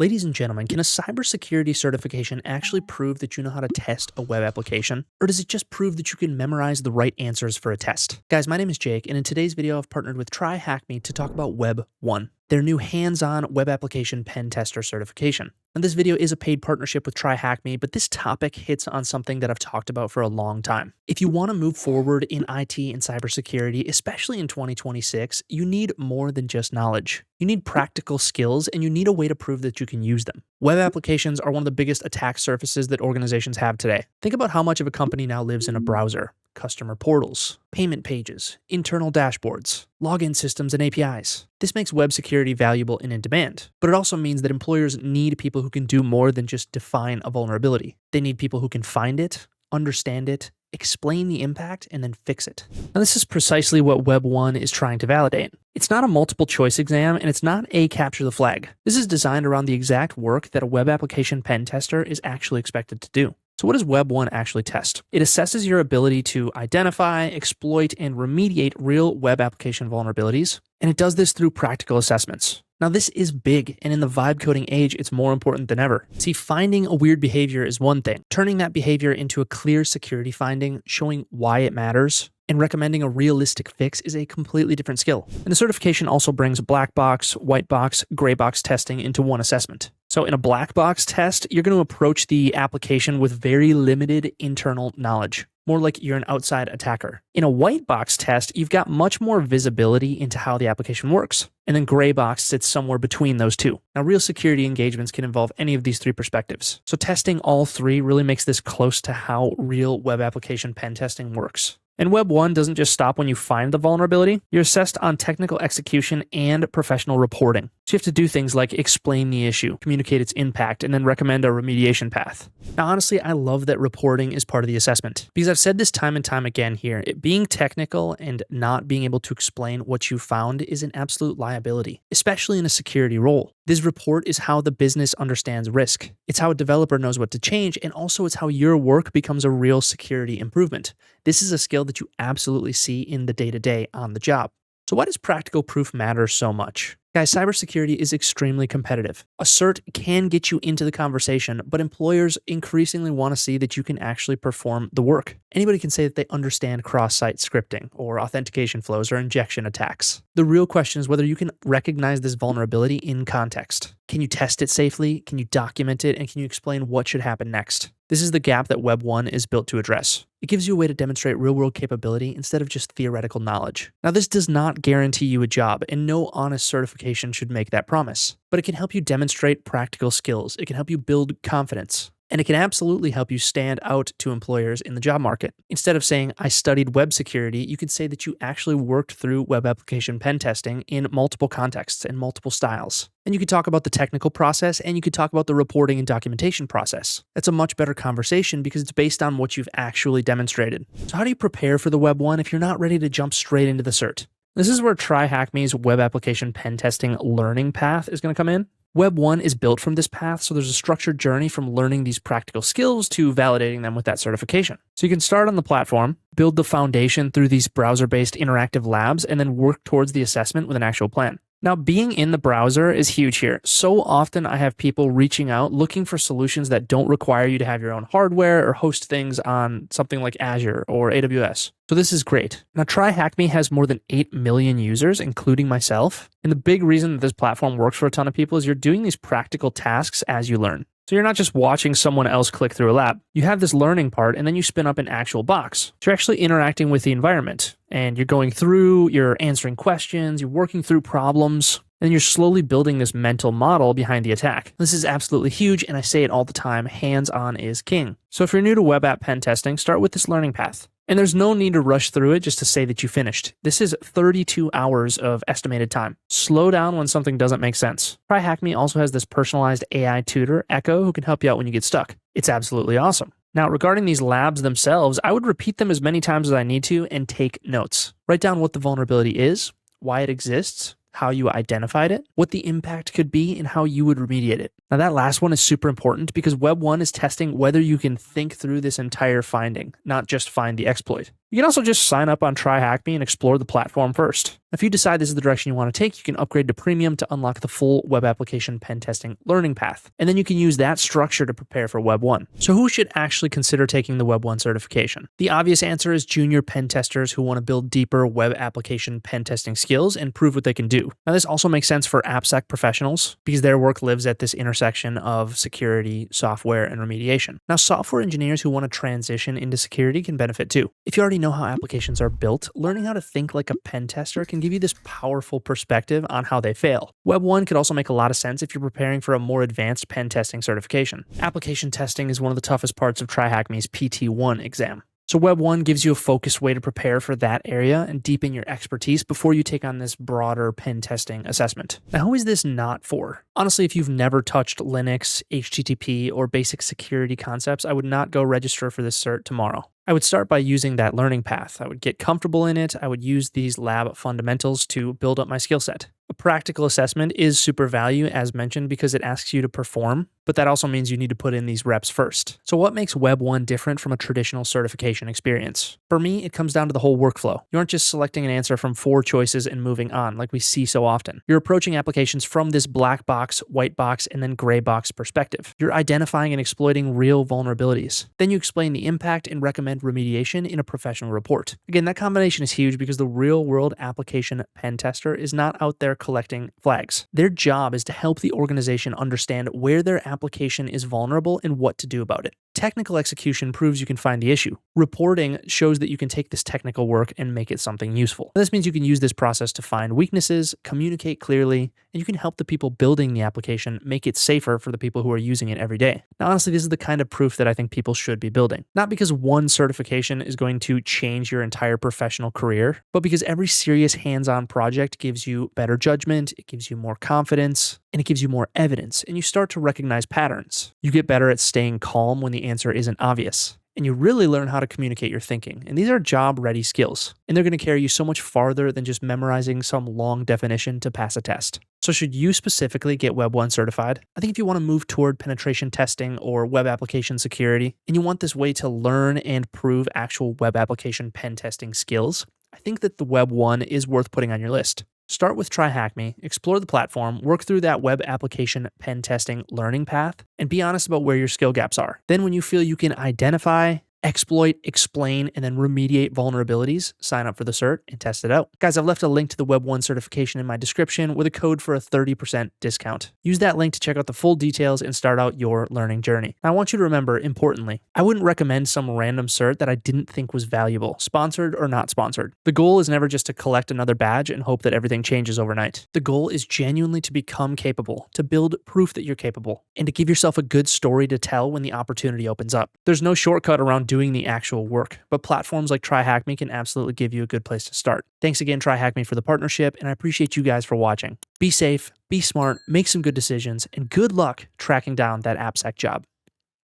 Ladies and gentlemen, can a cybersecurity certification actually prove that you know how to test a web application? Or does it just prove that you can memorize the right answers for a test? Guys, my name is Jake, and in today's video, I've partnered with TryHackMe to talk about WEB1, their new hands-on web application pen tester certification. And this video is a paid partnership with TryHackMe, but this topic hits on something that I've talked about for a long time. If you want to move forward in IT and cybersecurity, especially in 2026, you need more than just knowledge. You need practical skills, and you need a way to prove that you can use them. Web applications are one of the biggest attack surfaces that organizations have today. Think about how much of a company now lives in a browser. Customer portals, payment pages, internal dashboards, login systems, and APIs. This makes web security valuable and in demand, but it also means that employers need people who can do more than just define a vulnerability. They need people who can find it, understand it, explain the impact, and then fix it. Now, this is precisely what WEB1 is trying to validate. It's not a multiple choice exam, and it's not a capture the flag. This is designed around the exact work that a web application pen tester is actually expected to do. So what does WEB1 actually test? It assesses your ability to identify, exploit, and remediate real web application vulnerabilities, and it does this through practical assessments. Now, this is big, and in the vibe coding age, it's more important than ever. See, finding a weird behavior is one thing. Turning that behavior into a clear security finding, showing why it matters, and recommending a realistic fix is a completely different skill. And the certification also brings black box, white box, gray box testing into one assessment. So in a black box test, you're going to approach the application with very limited internal knowledge, more like you're an outside attacker. In a white box test, you've got much more visibility into how the application works. And then gray box sits somewhere between those two. Now, real security engagements can involve any of these three perspectives. So testing all three really makes this close to how real web application pen testing works. And WEB1 doesn't just stop when you find the vulnerability. You're assessed on technical execution and professional reporting. So you have to do things like explain the issue, communicate its impact, and then recommend a remediation path. Now, honestly, I love that reporting is part of the assessment, because I've said this time and time again here. Being technical and not being able to explain what you found is an absolute liability, especially in a security role. This report is how the business understands risk. It's how a developer knows what to change, and also it's how your work becomes a real security improvement. This is a skill that you absolutely see in the day-to-day on the job. So why does practical proof matter so much? Guys, cybersecurity is extremely competitive. A cert can get you into the conversation, but employers increasingly want to see that you can actually perform the work. Anybody can say that they understand cross-site scripting or authentication flows or injection attacks. The real question is whether you can recognize this vulnerability in context. Can you test it safely? Can you document it? And can you explain what should happen next? This is the gap that WEB1 is built to address. It gives you a way to demonstrate real-world capability instead of just theoretical knowledge. Now, this does not guarantee you a job, and no honest certification should make that promise. But it can help you demonstrate practical skills. It can help you build confidence. And it can absolutely help you stand out to employers in the job market. Instead of saying, I studied web security, you could say that you actually worked through web application pen testing in multiple contexts and multiple styles. And you could talk about the technical process, and you could talk about the reporting and documentation process. That's a much better conversation because it's based on what you've actually demonstrated. So how do you prepare for the WEB1 if you're not ready to jump straight into the cert? This is where TryHackMe's web application pen testing learning path is going to come in. WEB1 is built from this path, so there's a structured journey from learning these practical skills to validating them with that certification. So you can start on the platform, build the foundation through these browser-based interactive labs, and then work towards the assessment with an actual plan. Now, being in the browser is huge here. So often I have people reaching out looking for solutions that don't require you to have your own hardware or host things on something like Azure or AWS. So this is great. Now, TryHackMe has more than 8 million users, including myself. And the big reason that this platform works for a ton of people is you're doing these practical tasks as you learn. So you're not just watching someone else click through a lab. You have this learning part, and then you spin up an actual box. So you're actually interacting with the environment, and you're going through, you're answering questions, you're working through problems, and you're slowly building this mental model behind the attack. This is absolutely huge, and I say it all the time, hands-on is king. So if you're new to web app pen testing, start with this learning path. And there's no need to rush through it just to say that you finished. This is 32 hours of estimated time. Slow down when something doesn't make sense. TryHackMe also has this personalized AI tutor, Echo, who can help you out when you get stuck. It's absolutely awesome. Now, regarding these labs themselves, I would repeat them as many times as I need to and take notes. Write down what the vulnerability is, why it exists, how you identified it, what the impact could be, and how you would remediate it. Now, that last one is super important because WEB1 is testing whether you can think through this entire finding, not just find the exploit. You can also just sign up on TryHackMe and explore the platform first. If you decide this is the direction you want to take, you can upgrade to Premium to unlock the full web application pen testing learning path. And then you can use that structure to prepare for WEB1. So who should actually consider taking the WEB1 certification? The obvious answer is junior pen testers who want to build deeper web application pen testing skills and prove what they can do. Now, this also makes sense for AppSec professionals because their work lives at this intersection of security, software, and remediation. Now, software engineers who want to transition into security can benefit too. If you already know how applications are built, learning how to think like a pen tester can give you this powerful perspective on how they fail. WEB1 could also make a lot of sense if you're preparing for a more advanced pen testing certification. Application testing is one of the toughest parts of TryHackMe's PT1 exam. So WEB1 gives you a focused way to prepare for that area and deepen your expertise before you take on this broader pen testing assessment. Now, who is this not for? Honestly, if you've never touched Linux, HTTP, or basic security concepts, I would not go register for this cert tomorrow. I would start by using that learning path. I would get comfortable in it. I would use these lab fundamentals to build up my skill set. A practical assessment is super value, as mentioned, because it asks you to perform, but that also means you need to put in these reps first. So what makes WEB1 different from a traditional certification experience? For me, it comes down to the whole workflow. You aren't just selecting an answer from 4 choices and moving on like we see so often. You're approaching applications from this black box, white box, and then gray box perspective. You're identifying and exploiting real vulnerabilities. Then you explain the impact and recommend remediation in a professional report. Again, that combination is huge because the real-world application pen tester is not out there collecting flags. Their job is to help the organization understand where their application is vulnerable and what to do about it. Technical execution proves you can find the issue. Reporting shows that you can take this technical work and make it something useful. This means you can use this process to find weaknesses, communicate clearly, and you can help the people building the application make it safer for the people who are using it every day. Now, honestly, this is the kind of proof that I think people should be building. Not because one certification is going to change your entire professional career, but because every serious hands-on project gives you better judgment, it gives you more confidence, and it gives you more evidence, and you start to recognize patterns. You get better at staying calm when the answer isn't obvious, and you really learn how to communicate your thinking. And these are job-ready skills, and they're going to carry you so much farther than just memorizing some long definition to pass a test. So should you specifically get WEB1 certified? I think if you want to move toward penetration testing or web application security, and you want this way to learn and prove actual web application pen testing skills, I think that the WEB1 is worth putting on your list. Start with TryHackMe, explore the platform, work through that web application pen testing learning path, and be honest about where your skill gaps are. Then when you feel you can identify, exploit, explain, and then remediate vulnerabilities, sign up for the cert and test it out. Guys, I've left a link to the WEB1 certification in my description with a code for a 30% discount. Use that link to check out the full details and start out your learning journey. Now, I want you to remember, importantly, I wouldn't recommend some random cert that I didn't think was valuable, sponsored or not sponsored. The goal is never just to collect another badge and hope that everything changes overnight. The goal is genuinely to become capable, to build proof that you're capable, and to give yourself a good story to tell when the opportunity opens up. There's no shortcut around doing the actual work, but platforms like TryHackMe can absolutely give you a good place to start. Thanks again, TryHackMe, for the partnership, and I appreciate you guys for watching. Be safe, be smart, make some good decisions, and good luck tracking down that AppSec job.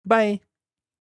Bye.